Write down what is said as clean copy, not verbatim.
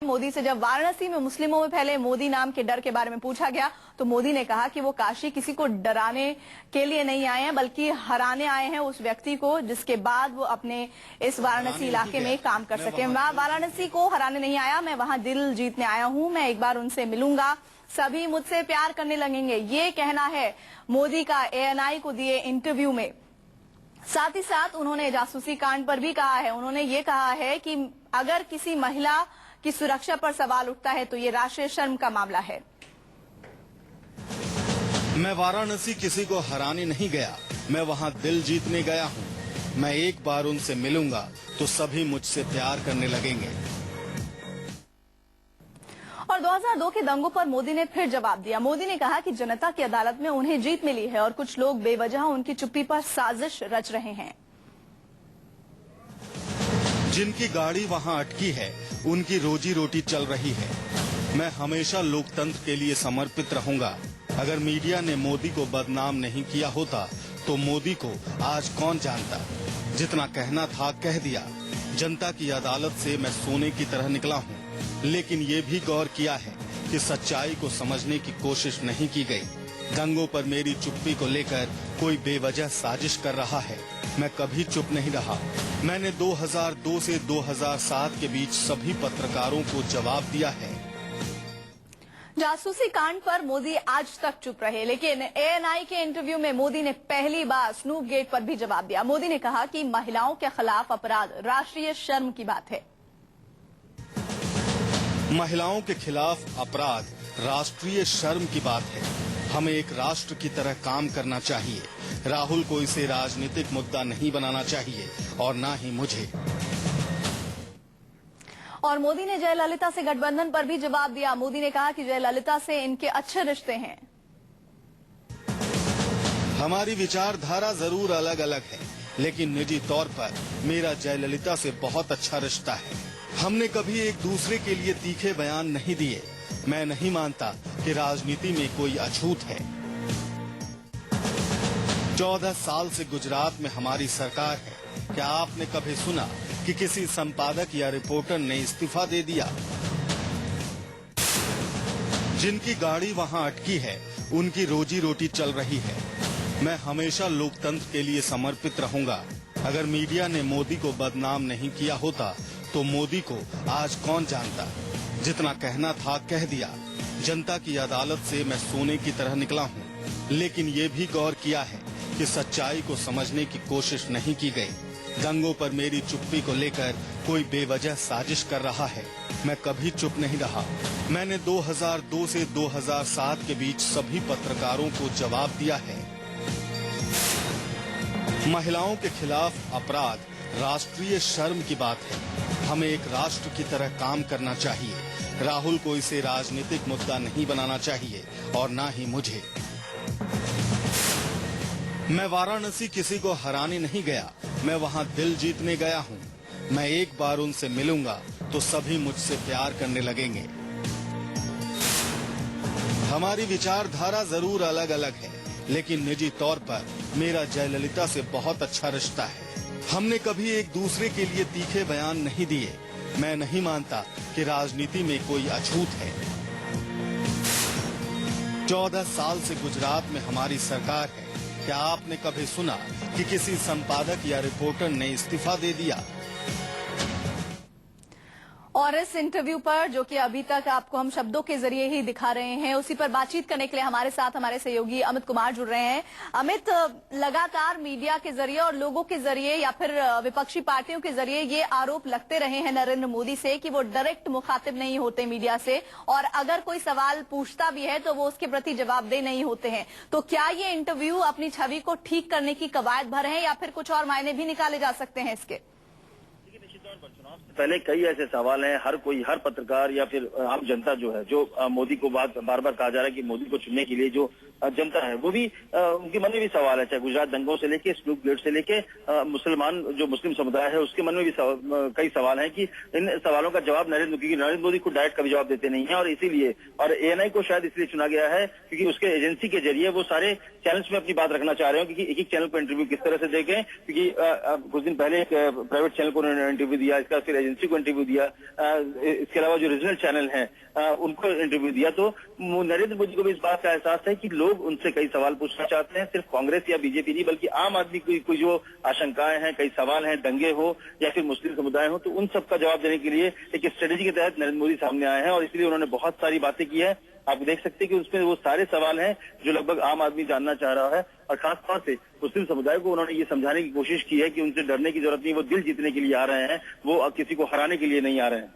मोदी से जब वाराणसी में मुस्लिमों में फैले मोदी नाम के डर के बारे में पूछा गया तो मोदी ने कहा कि वो काशी किसी को डराने के लिए नहीं आए हैं बल्कि हराने आए हैं उस व्यक्ति को जिसके बाद वो अपने इस वाराणसी इलाके में काम कर सके। मैं वाराणसी को हराने नहीं आया, मैं वहां दिल जीतने आया हूं, मैं एक बार उनसे मिलूंगा, सभी मुझसे प्यार करने लगेंगे, ये कहना है मोदी का एएनआई को दिए इंटरव्यू में। साथ ही साथ उन्होंने जासूसी कांड पर भी कहा है, उन्होंने ये कहा है कि अगर किसी महिला की सुरक्षा पर सवाल उठता है तो ये राष्ट्रीय शर्म का मामला है। मैं वाराणसी किसी को हराने नहीं गया, मैं वहां दिल जीतने गया हूं। मैं एक बार उनसे मिलूंगा तो सभी मुझसे प्यार करने लगेंगे। और 2002 के दंगों पर मोदी ने फिर जवाब दिया। मोदी ने कहा कि जनता की अदालत में उन्हें जीत मिली है और कुछ लोग बेवजह उनकी चुप्पी पर साजिश रच रहे हैं। जिनकी गाड़ी वहां अटकी है उनकी रोजी रोटी चल रही है। मैं हमेशा लोकतंत्र के लिए समर्पित रहूंगा। अगर मीडिया ने मोदी को बदनाम नहीं किया होता तो मोदी को आज कौन जानता। जितना कहना था कह दिया। जनता की अदालत से मैं सोने की तरह निकला हूं, लेकिन ये भी गौर किया है कि सच्चाई को समझने की कोशिश नहीं की गई। दंगों पर मेरी चुप्पी को लेकर कोई बेवजह साजिश कर रहा है। मैं कभी चुप नहीं रहा। मैंने 2002 से 2007 के बीच सभी पत्रकारों को जवाब दिया है। जासूसी कांड पर मोदी आज तक चुप रहे, लेकिन एएनआई के इंटरव्यू में मोदी ने पहली बार स्नूप गेट पर भी जवाब दिया। मोदी ने कहा कि महिलाओं के खिलाफ अपराध राष्ट्रीय शर्म की बात है। महिलाओं के खिलाफ अपराध राष्ट्रीय शर्म की बात है। हमें एक राष्ट्र की तरह काम करना चाहिए। राहुल को इसे राजनीतिक मुद्दा नहीं बनाना चाहिए और ना ही मुझे। और मोदी ने जयललिता से गठबंधन पर भी जवाब दिया। मोदी ने कहा कि जयललिता से इनके अच्छे रिश्ते हैं। हमारी विचारधारा जरूर अलग अलग है, लेकिन निजी तौर पर मेरा जयललिता से बहुत अच्छा रिश्ता है। हमने कभी एक दूसरे के लिए तीखे बयान नहीं दिए। मैं नहीं मानता कि राजनीति में कोई अछूत है। 14 साल से गुजरात में हमारी सरकार है। क्या आपने कभी सुना कि किसी संपादक या रिपोर्टर ने इस्तीफा दे दिया? जिनकी गाड़ी वहां अटकी है उनकी रोजी रोटी चल रही है। मैं हमेशा लोकतंत्र के लिए समर्पित रहूंगा। अगर मीडिया ने मोदी को बदनाम नहीं किया होता तो मोदी को आज कौन जानता। जितना कहना था कह दिया। जनता की अदालत से मैं सोने की तरह निकला हूं, लेकिन ये भी गौर किया है कि सच्चाई को समझने की कोशिश नहीं की गई। दंगों पर मेरी चुप्पी को लेकर कोई बेवजह साजिश कर रहा है। मैं कभी चुप नहीं रहा। मैंने 2002 से 2007 के बीच सभी पत्रकारों को जवाब दिया है। महिलाओं के खिलाफ अपराध राष्ट्रीय शर्म की बात है। हमें एक राष्ट्र की तरह काम करना चाहिए। राहुल को इसे राजनीतिक मुद्दा नहीं बनाना चाहिए और ना ही मुझे। मैं वाराणसी किसी को हराने नहीं गया, मैं वहां दिल जीतने गया हूं। मैं एक बार उनसे मिलूंगा तो सभी मुझसे प्यार करने लगेंगे। हमारी विचारधारा जरूर अलग अलग है, लेकिन निजी तौर पर मेरा जयललिता से बहुत अच्छा रिश्ता है। हमने कभी एक दूसरे के लिए तीखे बयान नहीं दिए। मैं नहीं मानता कि राजनीति में कोई अछूत है। 14 साल से गुजरात में हमारी सरकार है। क्या आपने कभी सुना कि किसी संपादक या रिपोर्टर ने इस्तीफा दे दिया? और इस इंटरव्यू पर, जो कि अभी तक आपको हम शब्दों के जरिए ही दिखा रहे हैं, उसी पर बातचीत करने के लिए हमारे साथ हमारे सहयोगी अमित कुमार जुड़ रहे हैं। अमित, लगातार मीडिया के जरिए और लोगों के जरिए या फिर विपक्षी पार्टियों के जरिए ये आरोप लगते रहे हैं नरेंद्र मोदी से कि वो डायरेक्ट मुखातिब नहीं होते मीडिया से, और अगर कोई सवाल पूछता भी है तो वो उसके प्रति जवाबदेह नहीं होते हैं। तो क्या ये इंटरव्यू अपनी छवि को ठीक करने की कवायद भर है या फिर कुछ और मायने भी निकाले जा सकते हैं इसके? पहले कई ऐसे सवाल हैं, हर पत्रकार या फिर आम जनता जो है, जो मोदी को बार बार कहा जा रहा है कि मोदी को चुनने के लिए जो जनता है वो भी उनके मन में भी सवाल है। चाहे गुजरात दंगों से लेके स्नूप गेट से लेके मुस्लिम समुदाय है उसके मन में भी कई सवाल हैं कि इन सवालों का जवाब नरेंद्र मोदी को डायरेक्ट कभी जवाब देते नहीं है। और इसीलिए और एएनआई को शायद इसलिए चुना गया है क्योंकि उसके एजेंसी के जरिए वो सारे चैनल्स में अपनी बात रखना चाह रहे हो, क्योंकि एक एक चैनल पर इंटरव्यू किस तरह से देखें। क्योंकि कुछ दिन पहले एक प्राइवेट चैनल को उन्होंने इंटरव्यू दिया, इसका फिर एजेंसी को इंटरव्यू दिया, इसके अलावा जो रीजनल चैनल हैं उनको इंटरव्यू दिया, तो नरेंद्र मोदी को भी इस बात का एहसास है कि लोग उनसे कई सवाल पूछना चाहते हैं, सिर्फ कांग्रेस या बीजेपी नहीं बल्कि आम आदमी की जो आशंकाएं हैं, कई सवाल हैं, दंगे हो या फिर मुस्लिम समुदाय हो, तो उन सब का जवाब देने के लिए एक स्ट्रेटेजी के तहत नरेंद्र मोदी सामने आए हैं और इसलिए उन्होंने बहुत सारी बातें की है। आप देख सकते हैं कि उसमें वो सारे सवाल हैं जो लगभग आम आदमी जानना चाह रहा है और खासतौर से मुस्लिम समुदाय को उन्होंने ये समझाने की कोशिश की है कि उनसे डरने की जरूरत नहीं, वो दिल जीतने के लिए आ रहे हैं, वो किसी को हराने के लिए नहीं आ रहे हैं।